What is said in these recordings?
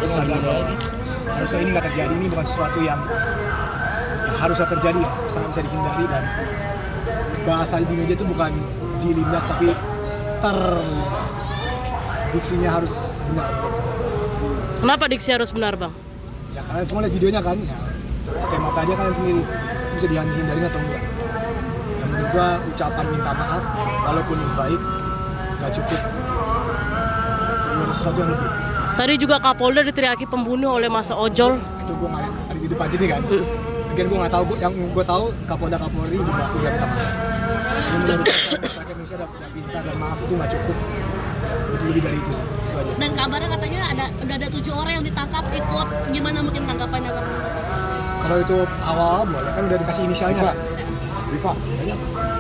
harus sadar bahwa harusnya ini nggak terjadi. Ini bukan sesuatu yang harusnya terjadi ya, sangat bisa dihindari. Dan bahasa di meja itu bukan dilindas tapi terlindas. Diksinya harus benar. Kenapa diksi harus benar, Bang? Ya kalian semua lihat videonya kan, ya pakai mata aja kalian sendiri. Itu bisa dihindarin atau enggak. Dan menurut gua ucapan minta maaf walaupun baik nggak cukup. Perlu ada sesuatu yang lebih. Tadi juga Kapolda diteriaki pembunuh oleh masa ojol. Itu gua nggak ada di depan sini kan. Mungkin gua nggak tahu, yang gua tahu Kapolda Kapolri juga udah minta maaf. Ini menurut masyarakat Indonesia udah pintar dan maaf itu nggak cukup. Itu lebih dari itu sih, itu aja. Dan kabarnya katanya udah ada 7 orang yang ditangkap ikut, gimana mungkin tanggapannya Bang? Kalau itu awal boleh kan udah dikasih inisialnya kan? Riva.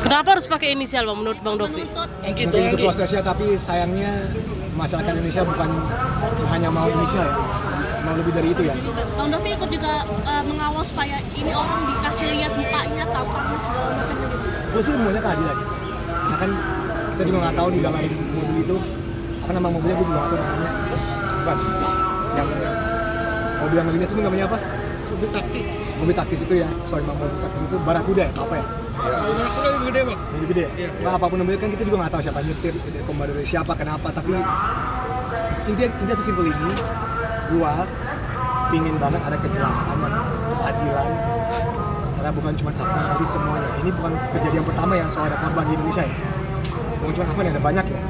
Kenapa harus pakai inisial, Bang, menurut Bang Dovi? Menuntut Mungkin itu prosesnya, tapi sayangnya masyarakat Indonesia bukan hanya mau inisial ya, mau lebih dari itu ya. Bang Dovi ikut juga mengawal supaya ini orang dikasih lihat mukanya, tampangnya segala macam gitu. Gue sih maunya keadilan. Karena kan kita juga nggak tahu di dalam mobil itu apa nama mobilnya, gue juga nggak tahu namanya. Bukan yang mobil yang melindas itu namanya apa? Mobil taktis. Mobil taktis itu ya, mobil taktis itu Barakuda ya, apa ya? Barakuda lebih gede, Bang. Lebih gede ya? Iya. Nah, apapun namanya kan kita juga nggak tahu siapa nyetir, komandonya siapa, kenapa. Tapi intinya sesimpel ini, gua pingin banget ada kejelasan dan keadilan. Karena bukan cuma Afgan tapi semuanya. Ini bukan kejadian pertama yang soal ada korban di Indonesia ya. Bukan cuma Afgan, ada banyak ya.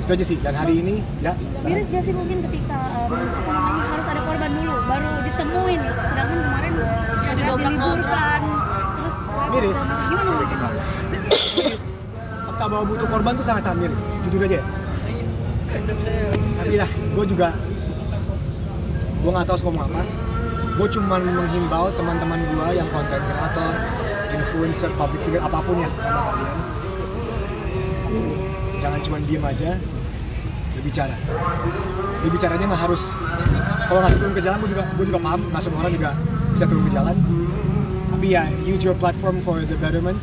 Itu aja sih. Dan hari ini ya. Miris gak sih mungkin ketika harus ada korban dulu baru ditemuin nih, sedangkan kemarin Ya, udah diliburkan terus Miris. gimana mungkin? Miris. Fakta bahwa butuh korban tuh sangat-sangat miris. Jujur aja ya. Tapi lah, gue nggak tahu harus ngomong apa. Gue cuma menghimbau teman-teman gue yang konten kreator, influencer, public figure, apapun ya nama kalian. Jangan cuma diem aja, berbicara. Berbicaranya nggak harus, kalau nggak turun ke jalan, gue juga paham, nggak semua orang juga bisa turun ke jalan. Tapi ya, use your platform for the betterment.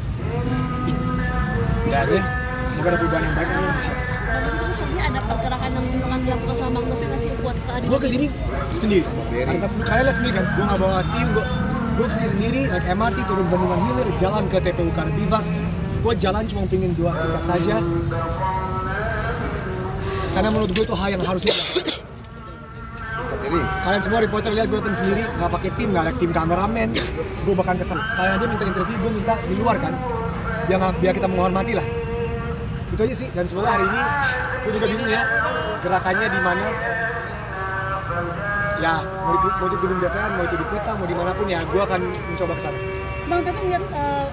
Dan ya, semoga ada perubahan yang baik di Indonesia. Terus sebenarnya ada pergerakan yang akan dilakukan sama Bang Dovi kasih buat keadilan. Gue kesini sendiri. Karena kalian lihat sendiri kan, gue nggak bawa tim, gue kesini sendiri, naik MRT, turun Bendungan Hilir, jalan ke TPU Karbivak. Gue jalan cuma pingin 2 singkat saja. Karena menurut gue itu hal yang harus dilakukan. Kalian semua reporter lihat gue datang sendiri, nggak pakai tim, nggak ada tim kameramen. Gue bahkan kesal. Kalian aja minta interview, gue minta di luar kan, biar kita menghormati lah. Itu aja sih. Dan semoga hari ini gue juga bingung ya gerakannya di mana. Ya mau itu gedung DPR, mau itu di Kuta, mau dimanapun ya, gue akan mencoba ke sana. Bang, tapi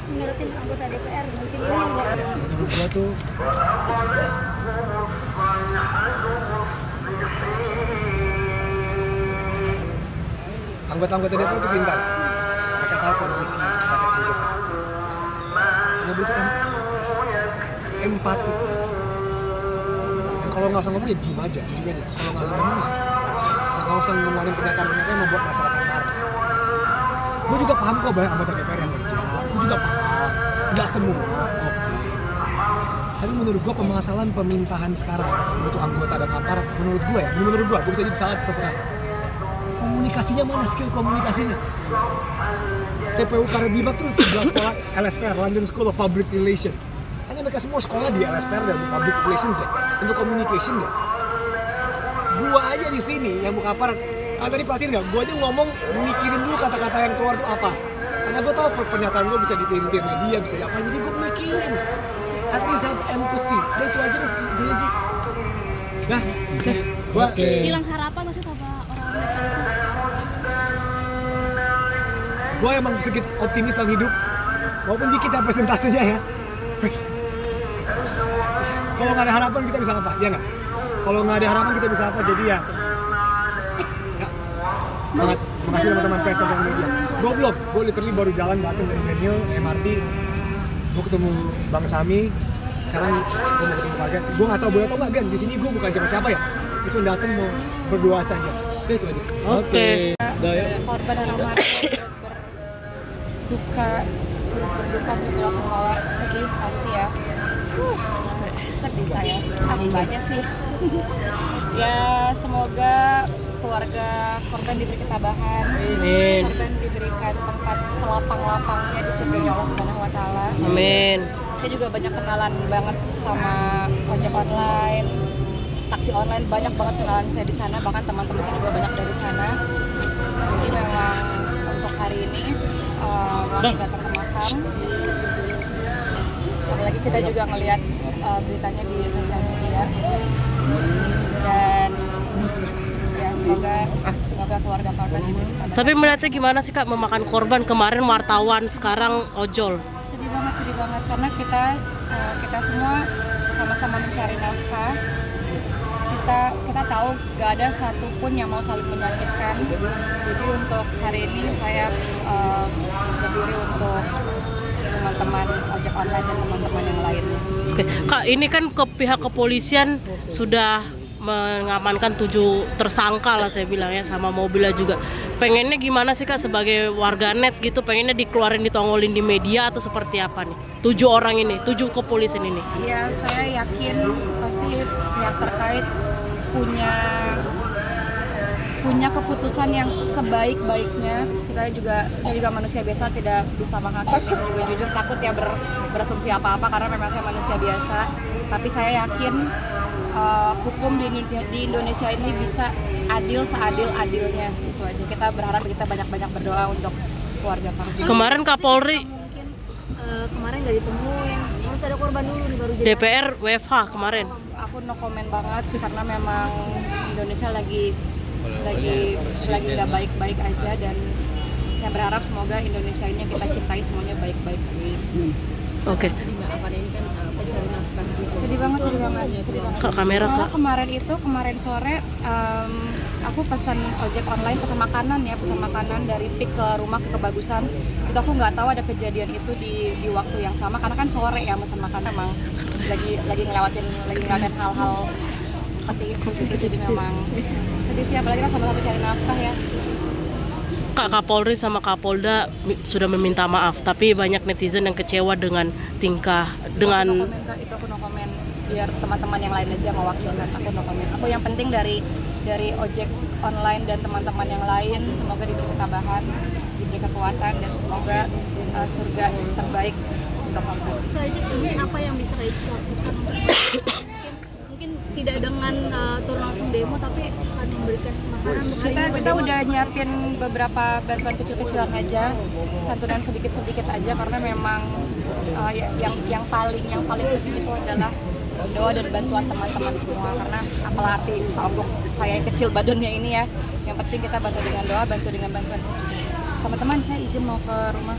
menurut tim anggota DPR mungkin ini yang nggak Ya, menurut gue tuh anggota-anggota DPR itu pintar. Mereka tahu kondisi rakyat Indonesia sekarang. Hanya butuh empati. Dan kalau nggak usah ngomong ya diem aja, jujur aja. Kalau nggak usah ngomong ya nggak usah ngomongin pernyataan-pernyataan yang membuat masyarakat marah. Gue juga paham kok banyak anggota DPR yang kerja. Gue juga paham. Nggak semua, oke. Tapi menurut gue permasalahan pemintahan sekarang untuk anggota dan aparat, menurut gue bisa jadi salah terserah. Komunikasinya mana, skill komunikasinya? TPU Karbivak tuh sebelah sekolah LSPR, London School of Public Relations. Karena mereka semua sekolah di LSPR dan Public Relations deh, untuk communication deh. Gua aja di sini yang bukan aparat. Kan tadi perhatiin nggak? Gua aja ngomong mikirin dulu kata-kata yang keluar tuh apa. Karena gua tahu pernyataan gua bisa dipelintir media, bisa diapa. Jadi gua mikirin. At least have empathy. Udah itu aja mas, jadi sih. Nah, gua Hilang harapan masih sama orang-orang DPR itu. gue emang sedikit optimis dalam hidup, walaupun dikit ya presentasinya ya. Kalau nggak ada harapan kita bisa apa? Ya nggak? Kalau nggak ada harapan kita bisa apa? Jadi ya, semangat. Makasih teman-teman pers dan media. Gue literally baru jalan datang dari Daniel MRT. Gue ketemu Bang Sami. Sekarang gue mau ketemu Fagen. Gue nggak tahu boleh atau nggak Gan. Di sini gue bukan siapa-siapa ya. Itu datang mau berdoa saja. Udah itu aja. Oke. korban orang marah berduka untuk bela sungkawa, sedih pasti ya. Sedih saya, akibatnya sih. Ya semoga keluarga korban diberi ketabahan, Amin. korban diberikan tempat selapang-lapangnya di surganya Allah Subhanahu wa taala. Amin. Saya juga banyak kenalan banget sama ojek online, taksi online, banyak banget kenalan saya di sana, bahkan teman-teman saya juga banyak dari sana. Jadi memang untuk hari ini langsung datang ke makam. Apalagi kita juga ngelihat beritanya di sosial media. Dan ya semoga keluarga korban diberi ketabahan. Tapi melihatnya gimana sih Kak memakan korban, kemarin wartawan, sekarang ojol? Sedih banget karena kita semua sama-sama mencari nafkah. Kita tahu gak ada satupun yang mau saling menyakitkan. Jadi untuk hari ini saya berdiri untuk teman-teman ojek online dan teman-teman yang lainnya. Oke, Kak, ini kan ke pihak kepolisian sudah mengamankan 7 tersangka lah saya bilang ya, sama mobilnya juga. Pengennya gimana sih Kak sebagai warganet gitu, pengennya dikeluarin, ditongolin di media atau seperti apa nih? 7 orang ini, 7 kepolisian ini. Ya, saya yakin pasti pihak terkait punya keputusan yang sebaik-baiknya. Saya juga manusia biasa, tidak bisa menghakimi. Saya juga jujur takut ya berasumsi apa-apa karena memang saya manusia biasa. Tapi saya yakin hukum di Indonesia ini bisa adil seadil-adilnya. Itu aja. Kita berharap, kita banyak-banyak berdoa untuk keluarga korban. Kemarin Kapolri Mungkin kemarin nggak ditemuin, harus ada korban dulu nih baru jadi. DPR WFH kemarin. Aku no comment banget karena memang Indonesia lagi nggak baik-baik aja, dan saya berharap semoga Indonesia ini yang kita cintai semuanya baik-baik aja. Oke. Sedih banget. Kak, kamera Malah Kak. kemarin sore aku pesan ojek online, pesan makanan dari pick ke rumah ke Kebagusan. Itu aku nggak tahu ada kejadian itu di waktu yang sama karena kan sore ya pesan makanan, emang lagi ngelewatin hal-hal seperti itu gitu. Jadi memang sedih sih, apalagi kita sama-sama cari nafkah ya. Kak, Kapolri sama Kapolda sudah meminta maaf, tapi banyak netizen yang kecewa dengan tingkah dengan Aku no komen, biar teman-teman yang lain aja mewakilkan. Aku no komen. Aku yang penting dari ojek online dan teman-teman yang lain, semoga diberi ketabahan, diberi kekuatan, dan semoga surga terbaik untuk korban. Itu aja sih apa yang bisa Kak Icis lakukan untuk mungkin tidak dengan turun langsung demo, tapi akan memberikan makanan untuk Kita udah nyiapin beberapa bantuan kecil-kecilan aja, santunan sedikit-sedikit aja, karena memang yang paling penting itu adalah doa dan bantuan teman-teman semua. Karena apalah arti seonggok saya yang kecil badannya ini ya, yang penting kita bantu dengan doa, bantu dengan bantuan sedikit. Teman-teman, saya izin mau ke rumah.